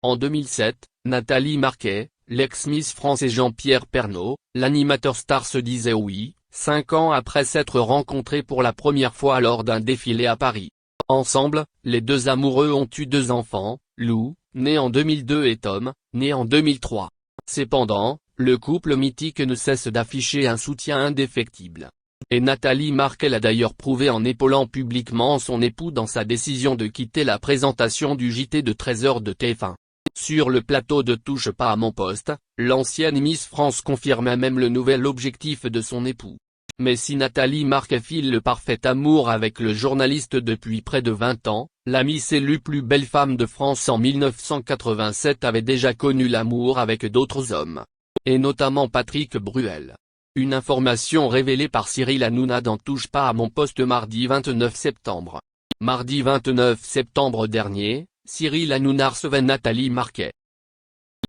En 2007, Nathalie Marquet, l'ex-Miss France et Jean-Pierre Pernaut, l'animateur star se disait oui, 5 ans après s'être rencontrés pour la première fois lors d'un défilé à Paris. Ensemble, les deux amoureux ont eu 2 enfants, Lou, né en 2002 et Tom, né en 2003. Cependant, le couple mythique ne cesse d'afficher un soutien indéfectible. Et Nathalie Marquet l'a d'ailleurs prouvé en épaulant publiquement son époux dans sa décision de quitter la présentation du JT de 13h de TF1. Sur le plateau de Touche pas à mon poste, l'ancienne Miss France confirmait même le nouvel objectif de son époux. Mais si Nathalie Marquet file le parfait amour avec le journaliste depuis près de 20 ans, la Miss élue plus belle femme de France en 1987 avait déjà connu l'amour avec d'autres hommes. Et notamment Patrick Bruel. Une information révélée par Cyril Hanouna dans Touche pas à mon poste mardi 29 septembre. Mardi 29 septembre dernier, Cyril Hanouna recevait Nathalie Marquet.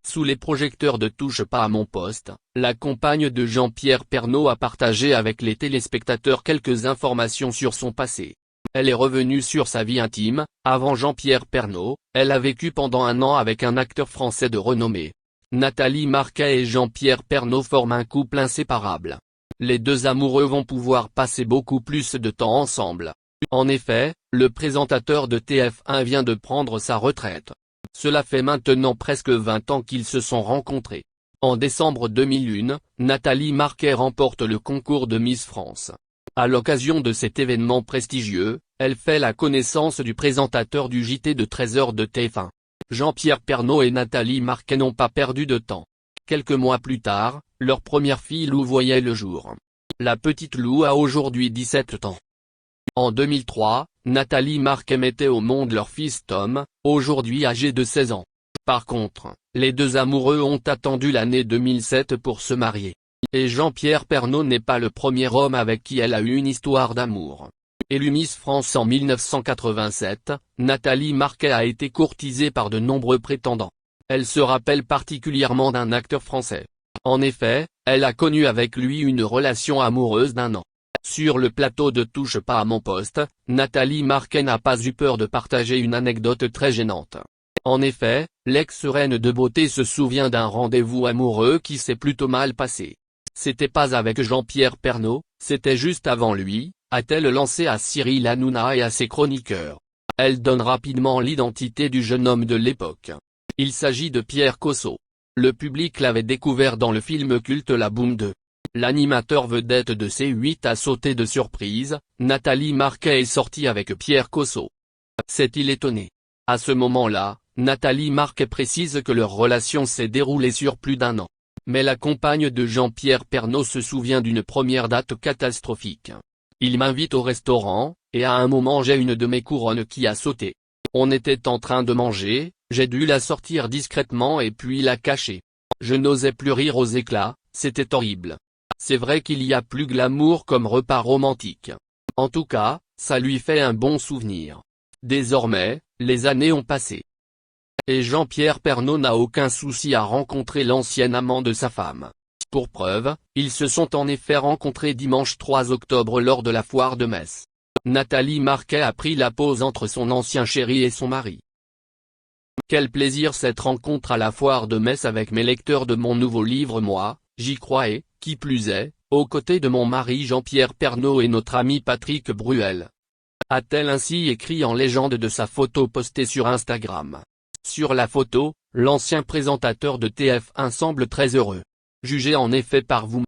Sous les projecteurs de Touche pas à mon poste, la compagne de Jean-Pierre Pernaut a partagé avec les téléspectateurs quelques informations sur son passé. Elle est revenue sur sa vie intime. Avant Jean-Pierre Pernaut, elle a vécu pendant 1 an avec un acteur français de renommée. Nathalie Marquet et Jean-Pierre Pernaut forment un couple inséparable. Les deux amoureux vont pouvoir passer beaucoup plus de temps ensemble. En effet, le présentateur de TF1 vient de prendre sa retraite. Cela fait maintenant presque 20 ans qu'ils se sont rencontrés. En décembre 2001, Nathalie Marquet remporte le concours de Miss France. À l'occasion de cet événement prestigieux, elle fait la connaissance du présentateur du JT de 13h de TF1. Jean-Pierre Pernaut et Nathalie Marquet n'ont pas perdu de temps. Quelques mois plus tard, leur première fille Lou voyait le jour. La petite Lou a aujourd'hui 17 ans. En 2003, Nathalie Marquet mettait au monde leur fils Tom, aujourd'hui âgé de 16 ans. Par contre, les deux amoureux ont attendu l'année 2007 pour se marier. Et Jean-Pierre Pernaut n'est pas le premier homme avec qui elle a eu une histoire d'amour. Élue Miss France en 1987, Nathalie Marquet a été courtisée par de nombreux prétendants. Elle se rappelle particulièrement d'un acteur français. En effet, elle a connu avec lui une relation amoureuse d'1 an. Sur le plateau de Touche pas à mon poste, Nathalie Marquet n'a pas eu peur de partager une anecdote très gênante. En effet, l'ex-reine de beauté se souvient d'un rendez-vous amoureux qui s'est plutôt mal passé. C'était pas avec Jean-Pierre Pernaut, c'était juste avant lui, a-t-elle lancé à Cyril Hanouna et à ses chroniqueurs. Elle donne rapidement l'identité du jeune homme de l'époque. Il s'agit de Pierre Cosso. Le public l'avait découvert dans le film culte La Boum 2. L'animateur vedette de C8 a sauté de surprise. Nathalie Marquet est sortie avec Pierre Cosso. S'est-il étonné? À ce moment-là, Nathalie Marquet précise que leur relation s'est déroulée sur plus d'1 an. Mais la compagne de Jean-Pierre Pernaut se souvient d'une première date catastrophique. Il m'invite au restaurant, et à un moment j'ai une de mes couronnes qui a sauté. On était en train de manger, j'ai dû la sortir discrètement et puis la cacher. Je n'osais plus rire aux éclats, c'était horrible. C'est vrai qu'il y a plus glamour comme repas romantique. En tout cas, ça lui fait un bon souvenir. Désormais, les années ont passé. Et Jean-Pierre Pernaut n'a aucun souci à rencontrer l'ancien amant de sa femme. Pour preuve, ils se sont en effet rencontrés dimanche 3 octobre lors de la foire de Metz. Nathalie Marquet a pris la pause entre son ancien chéri et son mari. Quel plaisir cette rencontre à la foire de Metz avec mes lecteurs de mon nouveau livre Moi, j'y crois et, qui plus est, aux côtés de mon mari Jean-Pierre Pernaut et notre ami Patrick Bruel. A-t-elle ainsi écrit en légende de sa photo postée sur Instagram. Sur la photo, l'ancien présentateur de TF1 semble très heureux. Jugez en effet par vous-même.